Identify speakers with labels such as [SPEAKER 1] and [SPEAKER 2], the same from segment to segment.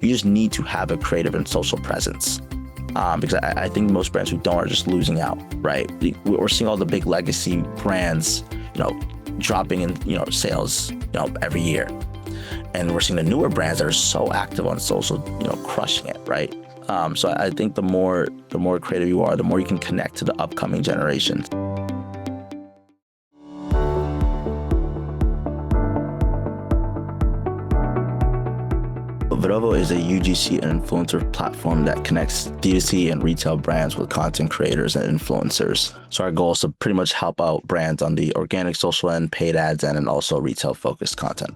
[SPEAKER 1] You just need to have a creative and social presence. Because I think most brands who don't are just losing out, right? We're seeing all the big legacy brands, dropping in, sales, every year. And we're seeing the newer brands that are so active on social, crushing it, right? So I think the more creative you are, the more you can connect to the upcoming generations. Vidovo is a UGC and influencer platform that connects D2C and retail brands with content creators and influencers. So our goal is to pretty much help out brands on the organic social end, paid ads, and also retail focused content.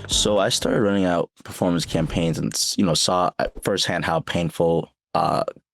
[SPEAKER 1] So I started running out performance campaigns and, saw firsthand how painful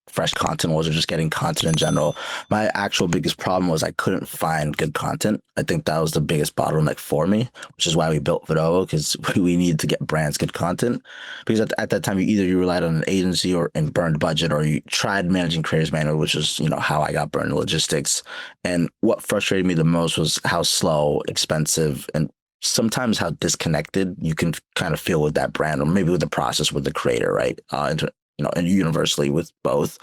[SPEAKER 1] fresh content was, or just getting content in general. My actual biggest problem was I couldn't find good content. I think that was the biggest bottleneck for me, which is why we built Vidovo, because we needed to get brands good content. Because at that time, you relied on an agency and burned budget, or you tried managing creators manually, which is, how I got burned in logistics. And what frustrated me the most was how slow, expensive, and sometimes how disconnected you can kind of feel with that brand, or maybe with the process with the creator, right? And universally with both,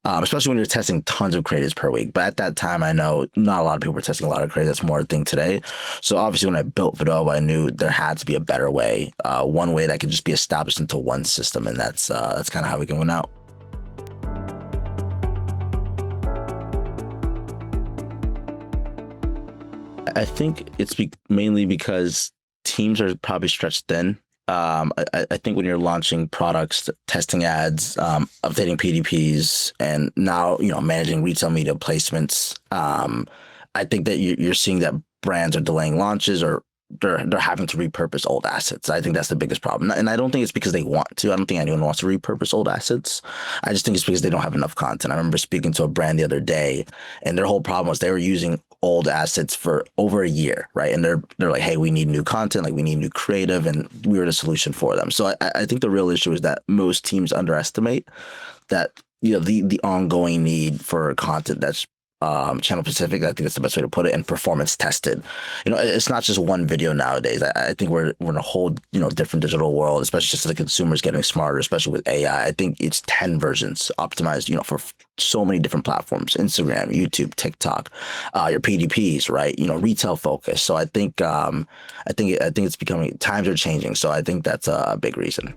[SPEAKER 1] especially when you're testing tons of creators per week. But at that time, I know not a lot of people were testing a lot of creators. That's more a thing today. So obviously when I built Vidovo, I knew there had to be a better way, one way that could just be established into one system. And that's kind of how we can win out. I think it's mainly because teams are probably stretched thin. I think when you're launching products, testing ads, updating PDPs, and now managing retail media placements, I think that you're seeing that brands are delaying launches, or they're having to repurpose old assets. I think that's the biggest problem, and I don't think it's because they want to. I don't think anyone wants to repurpose old assets. I just think it's because they don't have enough content. I remember speaking to a brand the other day, and their whole problem was they were using old assets for over a year, right? And they're like, hey, we need new content, like we need new creative, and we were the solution for them. So I think the real issue is that most teams underestimate that the ongoing need for content that's channel specific. I think that's the best way to put it, and performance tested. It's not just one video nowadays. I think we're in a whole different digital world, especially just the consumers getting smarter, especially with AI. I think it's 10 versions optimized for so many different platforms: Instagram, YouTube, TikTok, your PDPs, right? Retail focus. So I think it's becoming, times are changing. So I think that's a big reason.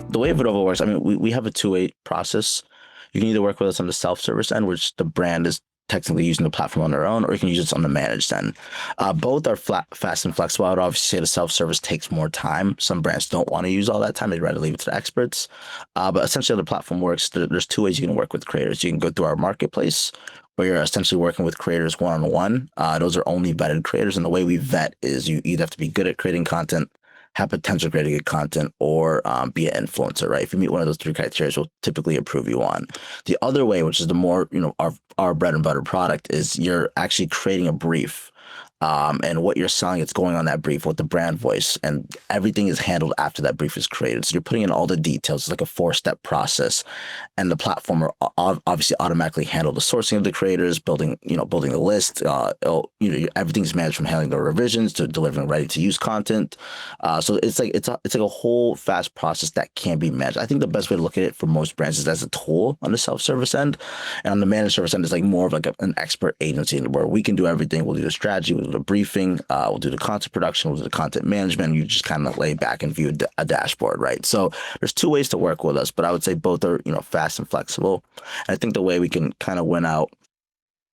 [SPEAKER 1] The way Vidovo works, we have a two-way process. You can either work with us on the self-service end, which the brand is technically using the platform on their own, or you can use it on the managed end. Both are fast and flexible. I would obviously say the self-service takes more time. Some brands don't want to use all that time. They'd rather leave it to the experts. But essentially, how the platform works, there's two ways you can work with creators. You can go through our marketplace, where you're essentially working with creators one-on-one. Those are only vetted creators. And the way we vet is you either have to be good at creating content, have potential creating good content, or be an influencer, right? If you meet one of those three criteria, we'll typically approve you on. The other way, which is the more, our bread and butter product, is you're actually creating a brief. And what you're selling, it's going on that brief with the brand voice, and everything is handled after that brief is created. So you're putting in all the details. It's like a 4-step process, and the platform will obviously automatically handle the sourcing of the creators, building the list. Everything's managed, from handling the revisions to delivering ready to use content. So it's like a whole fast process that can be managed. I think the best way to look at it for most brands is as a tool on the self-service end, and on the managed service end, it's like more of like an expert agency where we can do everything. We'll do the strategy, we'll do the briefing, we'll do the content production, we'll do the content management. You just kind of lay back and view a dashboard, right? So there's two ways to work with us, but I would say both are fast and flexible. And I think the way we can kind of win out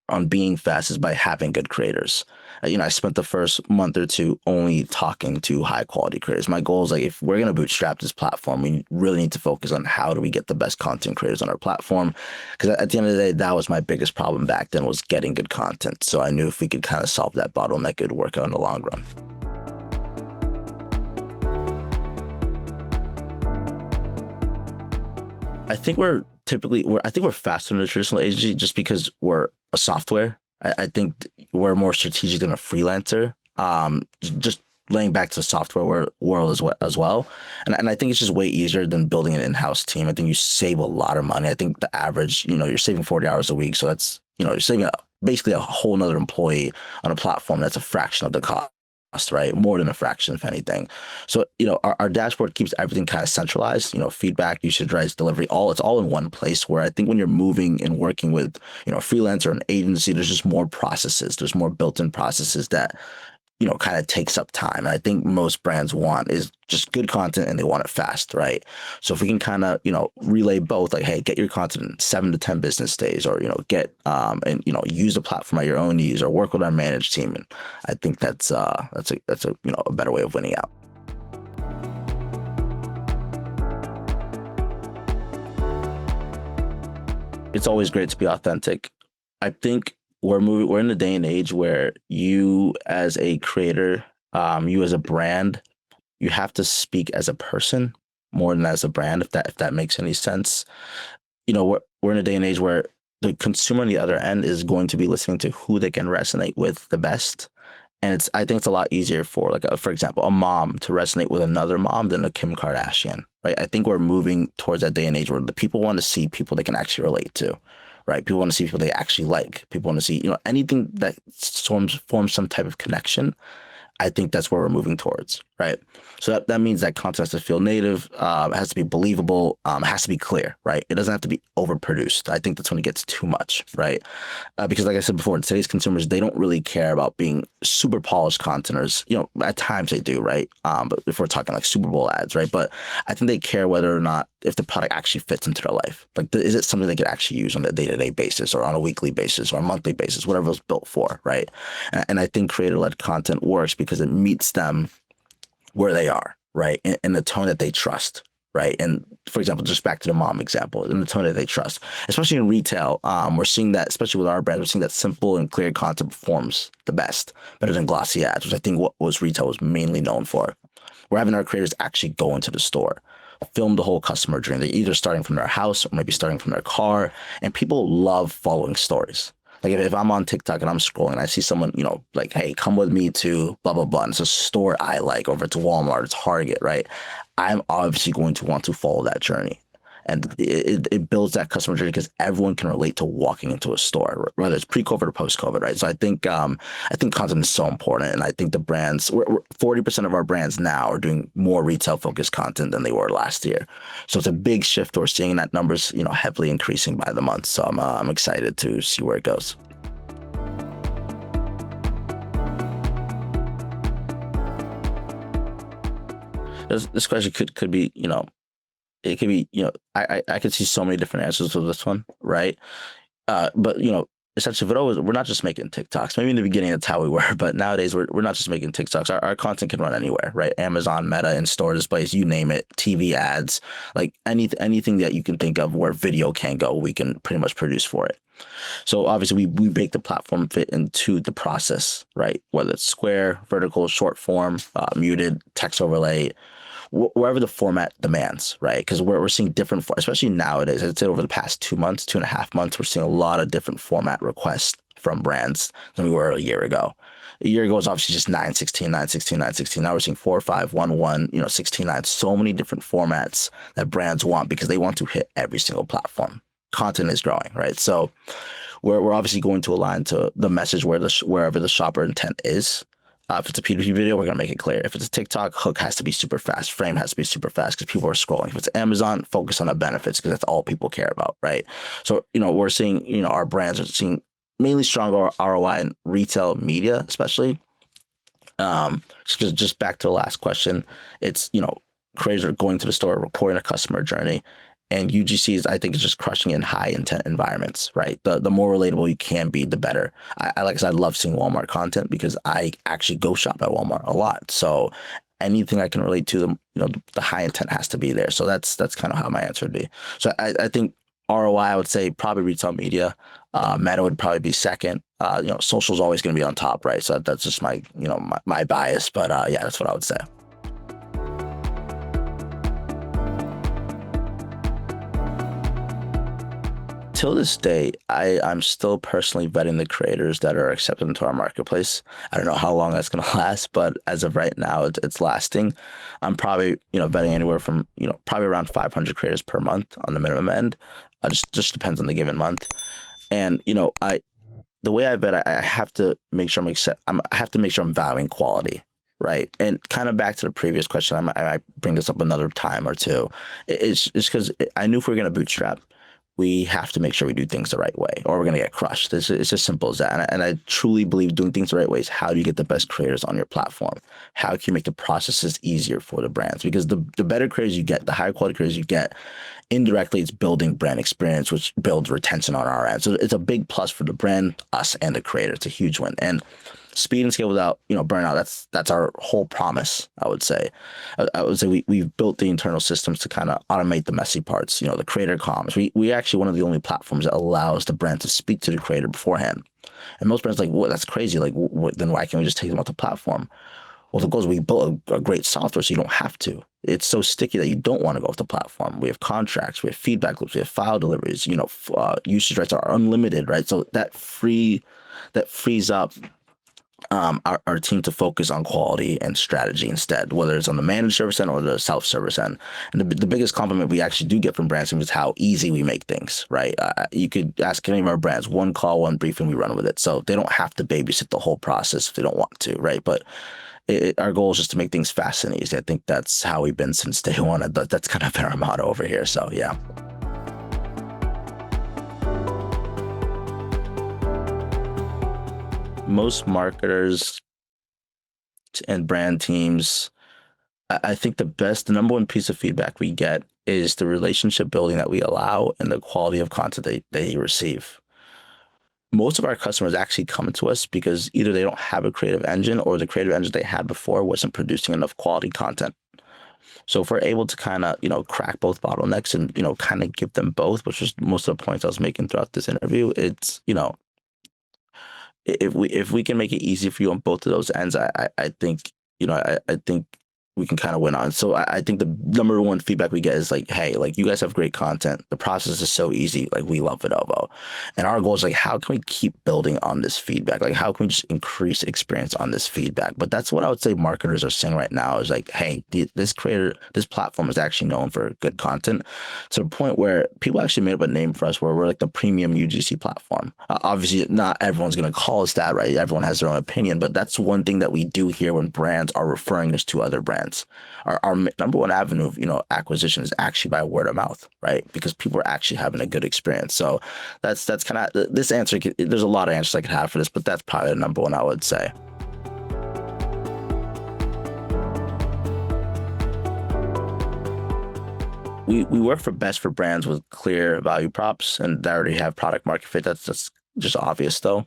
[SPEAKER 1] on being fast is by having good creators. I spent the first month or two only talking to high quality creators. My goal is, like, if we're going to bootstrap this platform, we really need to focus on how do we get the best content creators on our platform. Because at the end of the day, that was my biggest problem back then, was getting good content. So I knew if we could kind of solve that bottleneck, it would work out in the long run. I think we're faster than a traditional agency just because we're a software. I think we're more strategic than a freelancer. Just laying back to the software world as well. And I think it's just way easier than building an in-house team. I think you save a lot of money. I think the average, you're saving 40 hours a week. So that's, you're saving basically a whole nother employee on a platform that's a fraction of the cost, right? More than a fraction, if anything. So, our dashboard keeps everything kind of centralized, feedback, usage rights, delivery, it's all in one place, where I think when you're moving and working with, a freelancer or an agency, there's just more processes. There's more built-in processes that kind of takes up time. And I think most brands want is just good content, and they want it fast, right? So if we can kind of, relay both, like, hey, get your content in 7 to 10 business days, or, get, and, use the platform at your own ease, or work with our managed team. And I think that's a a better way of winning out. It's always great to be authentic. I think we're in a day and age where you as a creator, you as a brand, you have to speak as a person more than as a brand, if that makes any sense. We're in a day and age where the consumer on the other end is going to be listening to who they can resonate with the best. And I think it's a lot easier for, like, for example, a mom to resonate with another mom than a Kim Kardashian, right? I think we're moving towards that day and age where the people want to see people they can actually relate to, right? People want to see people they actually like. People want to see, anything that forms some type of connection. I think that's where we're moving towards, right? So that means that content has to feel native, has to be believable, has to be clear, right? It doesn't have to be overproduced. I think that's when it gets too much, right? Because like I said before, today's consumers, they don't really care about being super polished content, or, at times they do, right? But if we're talking like Super Bowl ads, right? But I think they care whether or not if the product actually fits into their life. Like, is it something they could actually use on a day-to-day basis, or on a weekly basis, or a monthly basis, whatever it's built for, right? And I think creator-led content works because it meets them where they are, right? In the tone that they trust, right? And for example, just back to the mom example, in the tone that they trust, especially in retail, we're seeing that, especially with our brand, we're seeing that simple and clear content performs the best, better than glossy ads, which I think what was retail was mainly known for. We're having our creators actually go into the store, film the whole customer journey. They're either starting from their house or maybe starting from their car, and people love following stories. Like, if I'm on TikTok and I'm scrolling, I see someone, like, hey, come with me to blah, blah, blah. And it's a store I like, over to Walmart, it's Target, right? I'm obviously going to want to follow that journey. And it builds that customer journey because everyone can relate to walking into a store, whether it's pre-COVID or post-COVID, right? So I think content is so important, and I think the brands, 40% of our brands now are doing more retail-focused content than they were last year. So it's a big shift. We're seeing that numbers, heavily increasing by the month. So I'm excited to see where it goes. This question could be, it could be, I could see so many different answers to this one, right? But essentially, Vidovo, we're not just making TikToks. Maybe in the beginning that's how we were, but nowadays we're not just making TikToks. Our content can run anywhere, right? Amazon, Meta, in-store displays, you name it, TV ads, like anything that you can think of where video can go, we can pretty much produce for it. So obviously we make the platform fit into the process, right? Whether it's square, vertical, short form, muted, text overlay, wherever the format demands, right? Because we're seeing different, especially nowadays, I'd say over the past 2 months, 2.5 months, we're seeing a lot of different format requests from brands than we were a year ago. A year ago was obviously just 9:16, 9:16, 9:16. Now we're seeing 4:5, 1:1, 16:9. So many different formats that brands want because they want to hit every single platform. Content is growing, right? So we're obviously going to align to the message wherever the shopper intent is. If it's a P2P video, we're going to make it clear. If it's a TikTok, hook has to be super fast. Frame has to be super fast because people are scrolling. If it's Amazon, focus on the benefits because that's all people care about, right? So, we're seeing, our brands are seeing mainly stronger ROI in retail media, especially. Just back to the last question, it's, creators are going to the store, reporting a customer journey. And UGCs, I think, is just crushing in high intent environments, right? The more relatable you can be, the better. I like I said, I love seeing Walmart content because I actually go shop at Walmart a lot. So anything I can relate to, the high intent has to be there. So that's kind of how my answer would be. So I think ROI, I would say probably retail media. Meta would probably be second. Social is always going to be on top, right? So that's just my, my bias. But yeah, that's what I would say. Until this day, I'm still personally vetting the creators that are accepted into our marketplace. I don't know how long that's going to last, but as of right now, it's lasting. I'm probably, vetting anywhere from, probably around 500 creators per month on the minimum end. Just depends on the given month. And, the way I vet, I have to make sure I have to make sure I'm valuing quality. Right. And kind of back to the previous question, I might bring this up another time or two. It's because I knew if we were going to bootstrap, we have to make sure we do things the right way or we're going to get crushed. It's as simple as that. And I truly believe doing things the right way is how do you get the best creators on your platform? How can you make the processes easier for the brands? Because the better creators you get, the higher quality creators you get, indirectly it's building brand experience, which builds retention on our end. So it's a big plus for the brand, us, and the creator. It's a huge win. And speed and scale without burnout, that's our whole promise. I would say we've built the internal systems to kind of automate the messy parts, the creator comms. We actually one of the only platforms that allows the brand to speak to the creator beforehand. And most brands are like, well, that's crazy, like then why can't we just take them off the platform? Well, the goal is we built a great software so you don't have to. It's so sticky that you don't want to go off the platform. We have contracts, we have feedback loops, we have file deliveries, usage rights are unlimited, right? So that frees up our team to focus on quality and strategy instead, whether it's on the managed service end or the self-service end. And the biggest compliment we actually do get from brands is how easy we make things, right? You could ask any of our brands, one call, one briefing, we run with it. So they don't have to babysit the whole process if they don't want to, right? But our goal is just to make things fast and easy. I think that's how we've been since day one. That's kind of been our motto over here. So yeah. Most marketers and brand teams, I think the number one piece of feedback we get is the relationship building that we allow and the quality of content they receive. Most of our customers actually come to us because either they don't have a creative engine or the creative engine they had before wasn't producing enough quality content. So if we're able to kind of, crack both bottlenecks and, kind of give them both, which was most of the points I was making throughout this interview, it's, if we can make it easy for you on both of those ends, I think I think we can kind of win on. So I think the number one feedback we get is like, hey, like you guys have great content. The process is so easy. Like we love Vidovo. And our goal is like, how can we keep building on this feedback? Like how can we just increase experience on this feedback? But that's what I would say marketers are saying right now is like, hey, this platform is actually known for good content to the point where people actually made up a name for us where we're like the premium UGC platform. Obviously, not everyone's going to call us that, right? Everyone has their own opinion, but that's one thing that we do here when brands are referring us to other brands. Our number one avenue of acquisition is actually by word of mouth, right? Because people are actually having a good experience. So that's kind of this answer. There's a lot of answers I could have for this, but that's probably the number one I would say. We work for best for brands with clear value props and that already have product market fit. That's just obvious though.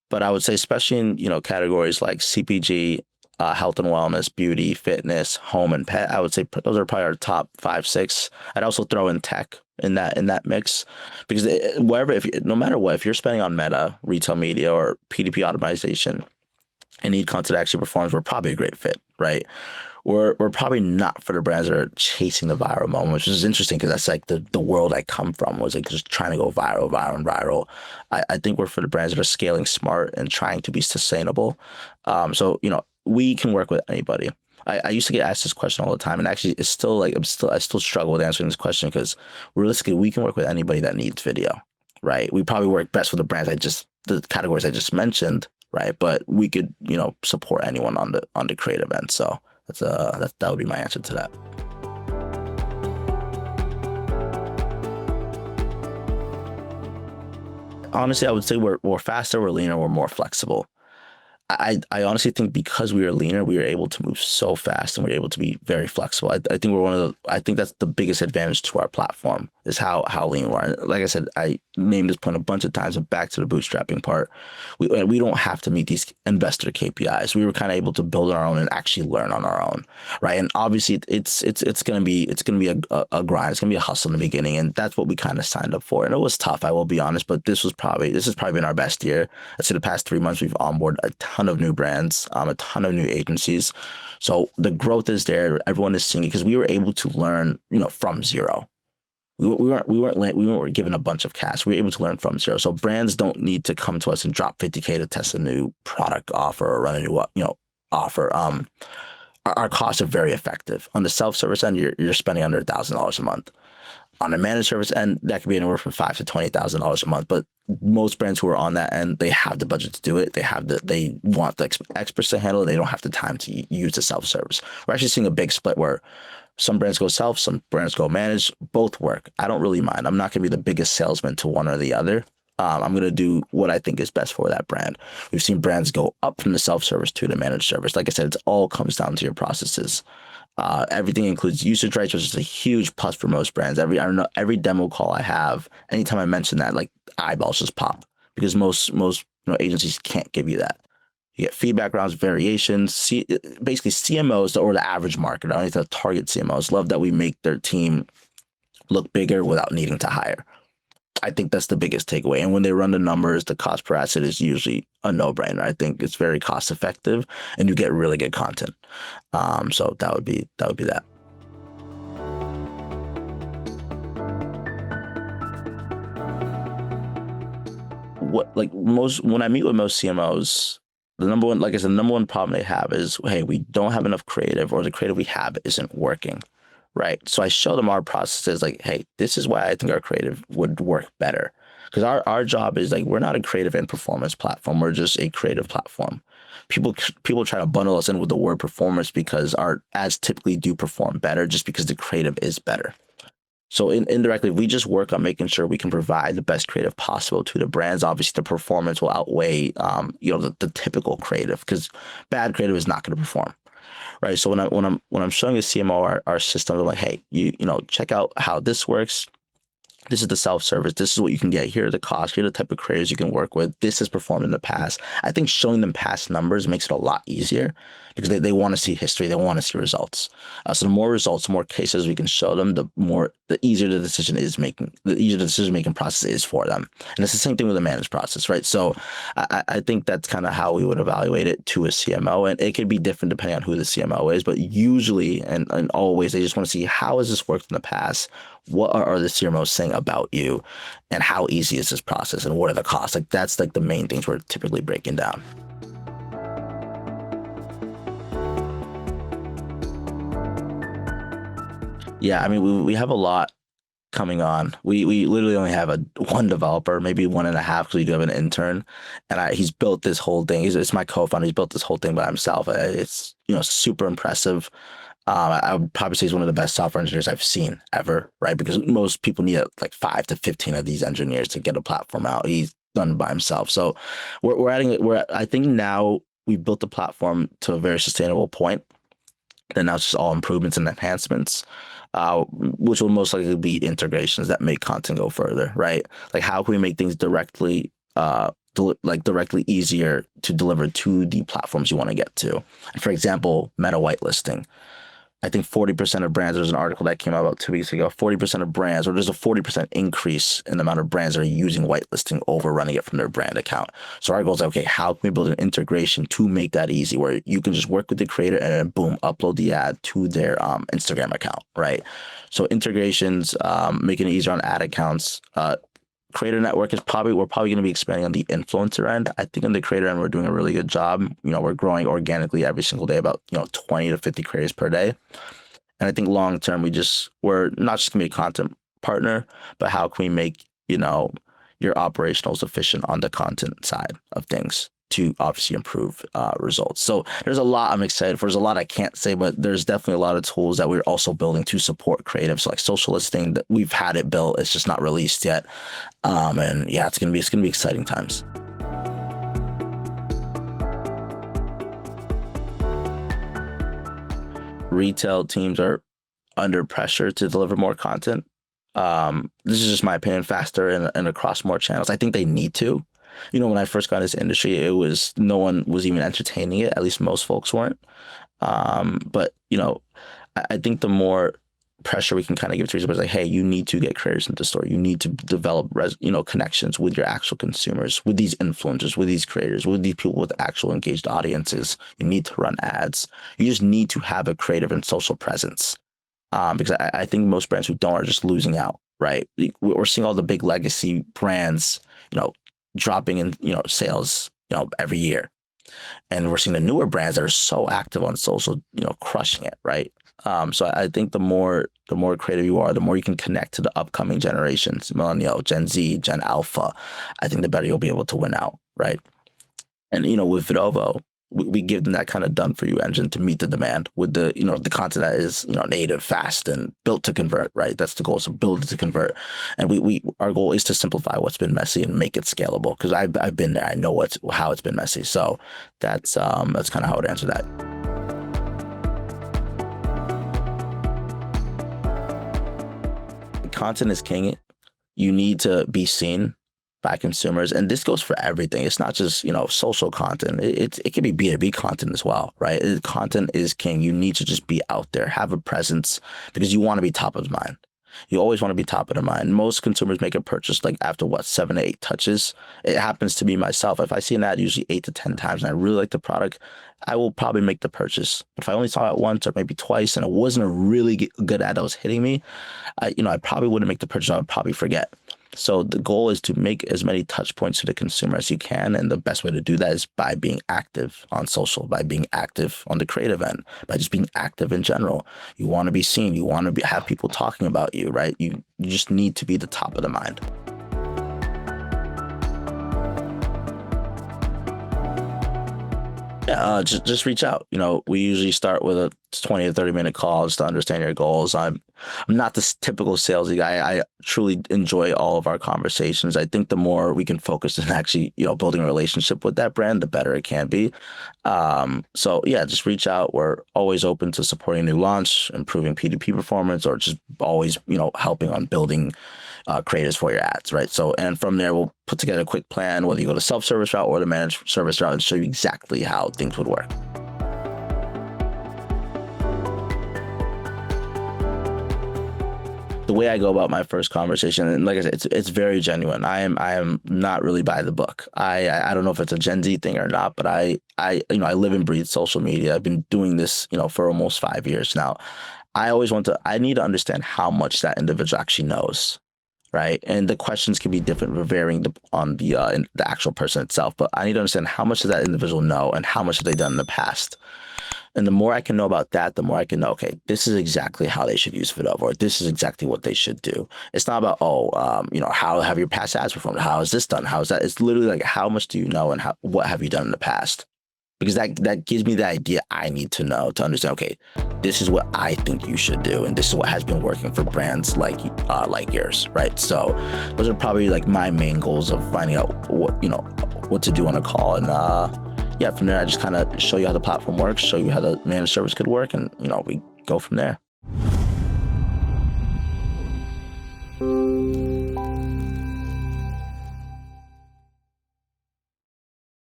[SPEAKER 1] But I would say especially in categories like CPG, health and wellness, beauty, fitness, home, and pet. I would say those are probably our top 5, 6. I'd also throw in tech in that mix, because no matter what, if you're spending on Meta, retail media, or PDP optimization, and need content that actually performs, we're probably a great fit, right? We're probably not for the brands that are chasing the viral moment, which is interesting because that's like the world I come from was like just trying to go viral. I think we're for the brands that are scaling smart and trying to be sustainable. So we can work with anybody. I used to get asked this question all the time, and actually it's still like I still struggle with answering this question because realistically we can work with anybody that needs video, right? We probably work best with the the categories I just mentioned, right? But we could support anyone on the creative end. So that would be my answer to that. Honestly, I would say we're faster, we're leaner, we're more flexible. I honestly think because we are leaner, we are able to move so fast and we're able to be very flexible. I think I think that's the biggest advantage to our platform is how lean we are. Like I said, I named this point a bunch of times, but back to the bootstrapping part, we don't have to meet these investor KPIs. We were kind of able to build our own and actually learn on our own, right? And obviously it's gonna be a grind. It's gonna be a hustle in the beginning, and that's what we kind of signed up for. And it was tough, I will be honest, but this has probably been our best year. I'd say the past 3 months we've onboarded a ton of new brands, a ton of new agencies. So the growth is there. Everyone is seeing it because we were able to learn, from zero. we weren't given a bunch of cash. We were able to learn from zero. So brands don't need to come to us and drop 50K to test a new product offer or run a new offer. Our costs are very effective. On the self-service end, you're spending under $1,000 a month. On a managed service end, that could be anywhere from $5,000 to $20,000 a month. But most brands who are on that end, they have the budget to do it. They want the experts to handle it. They don't have the time to use the self-service. We're actually seeing a big split where some brands go self, some brands go managed. Both work. I don't really mind. I'm not going to be the biggest salesman to one or the other. I'm going to do what I think is best for that brand. We've seen brands go up from the self-service to the managed service. Like I said, it all comes down to your processes. Everything includes usage rights, which is a huge plus for most brands. I don't know, every demo call I have, anytime I mention that, like eyeballs just pop because most agencies can't give you that. You get feedback rounds, variations. Basically, CMOs or the average marketer, I need to target CMOs, love that we make their team look bigger without needing to hire. I think that's the biggest takeaway. And when they run the numbers, the cost per asset is usually a no-brainer. I think it's very cost effective, and you get really good content. So that would be that. When I meet with most CMOs, the number one, like I said, the number one problem they have is, hey, we don't have enough creative, or the creative we have isn't working. Right. So I show them our processes like, hey, this is why I think our creative would work better. Because our job is like, we're not a creative and performance platform. We're just a creative platform. People try to bundle us in with the word performance because our ads typically do perform better just because the creative is better. So indirectly, we just work on making sure we can provide the best creative possible to the brands. Obviously, the performance will outweigh, the typical creative because bad creative is not going to perform. Right. So when I'm showing the CMO our system, they're like, hey, check out how this works. This is the self-service. This is what you can get. Here are the costs. Here are the type of creators you can work with. This has performed in the past. I think showing them past numbers makes it a lot easier because they want to see history. They want to see results. So the more results, the more cases we can show them, the easier the decision-making process is for them. And it's the same thing with the managed process, right? So I think that's kind of how we would evaluate it to a CMO. And it could be different depending on who the CMO is, but usually and always they just want to see how has this worked in the past? What are the CMOs saying about you, and how easy is this process, and what are the costs? Like that's like the main things we're typically breaking down. Yeah, I mean we have a lot coming on. We literally only have one developer, maybe one and a half, because we do have an intern, and he's built this whole thing. It's my co-founder. He's built this whole thing by himself. It's super impressive. I would probably say he's one of the best software engineers I've seen ever, right? Because most people need like 5 to 15 of these engineers to get a platform out. He's done it by himself. So I think now we built the platform to a very sustainable point. Then now it's just all improvements and enhancements, which will most likely be integrations that make content go further, right? Like how can we make things directly easier to deliver to the platforms you want to get to? And for example, meta whitelisting. I think 40% of brands, there's an article that came out about 2 weeks ago, 40% of brands, or there's a 40% increase in the amount of brands that are using whitelisting over running it from their brand account. So our goal is, okay, how can we build an integration to make that easy where you can just work with the creator and then boom, upload the ad to their Instagram account, right? So integrations, making it easier on ad accounts, creator network we're probably going to be expanding on the influencer end. I think on the creator end, we're doing a really good job. We're growing organically every single day, about 20 to 50 creators per day. And I think long term, we're not just going to be a content partner, but how can we make, your operationals efficient on the content side of things to obviously improve results. So there's a lot I'm excited for. There's a lot I can't say, but there's definitely a lot of tools that we're also building to support creatives. So like social listing, that we've had it built, it's just not released yet. And yeah, it's gonna be exciting times. Retail teams are under pressure to deliver more content. This is just my opinion, faster and across more channels. I think they need to. When I first got into this industry, no one was even entertaining it. At least most folks weren't. But I think the more pressure we can kind of give to is like, hey, you need to get creators into the store. You need to develop, connections with your actual consumers, with these influencers, with these creators, with these people with actual engaged audiences. You need to run ads. You just need to have a creative and social presence. Because I think most brands who don't are just losing out. right? We're seeing all the big legacy brands, you know, dropping in, sales, every year. And we're seeing the newer brands that are so active on social, crushing it, right? So I think the more creative you are, the more you can connect to the upcoming generations, millennial, Gen Z, Gen Alpha. I think the better you'll be able to win out, right? And with Vidovo, we give them that kind of done for you engine to meet the demand with the content that is native, fast, and built to convert. Right, that's the goal. So build it to convert, and we our goal is to simplify what's been messy and make it scalable. Because I've been there, I know how it's been messy. So that's kind of how I would answer that. Content is king. You need to be seen by consumers, and this goes for everything. It's not just social content. It can be B2B content as well, right? Content is king. You need to just be out there, have a presence, because you want to be top of mind. You always want to be top of the mind. Most consumers make a purchase like after what, 7 to 8 touches. It happens to me myself. If I see an ad usually 8 to 10 times and I really like the product, I will probably make the purchase. But if I only saw it once or maybe twice and it wasn't a really good ad that was hitting me, I probably wouldn't make the purchase. I would probably forget. So the goal is to make as many touch points to the consumer as you can. And the best way to do that is by being active on social, by being active on the creative end, by just being active in general. You want to be seen. You want to have people talking about you, right? You just need to be the top of the mind. Yeah, just reach out. We usually start with a 20 to 30 minute call just to understand your goals. I'm not this typical salesy guy. I truly enjoy all of our conversations. I think the more we can focus on actually, building a relationship with that brand, the better it can be. So yeah, just reach out. We're always open to supporting new launch, improving P2P performance, or just always, helping on building creatives for your ads, right? So, and from there, we'll put together a quick plan, whether you go to self-service route or the managed service route, and show you exactly how things would work. The way I go about my first conversation, and like I said, it's very genuine. I am not really by the book. I don't know if it's a Gen Z thing or not, but I live and breathe social media. I've been doing this for almost 5 years now. I need to understand how much that individual actually knows, right? And the questions can be different, varying on the actual person itself. But I need to understand how much does that individual know and how much have they done in the past. And the more I can know about that, the more I can know, okay, this is exactly how they should use Vidovo, or this is exactly what they should do. It's not about, how have your past ads performed? How is this done? How is that? It's literally like, how much do you know and what have you done in the past? Because that gives me the idea I need to know to understand, okay, this is what I think you should do. And this is what has been working for brands like yours, right? So those are probably like my main goals of finding out what to do on a call. And yeah, from there, I just kind of show you how the platform works, show you how the managed service could work, and we go from there.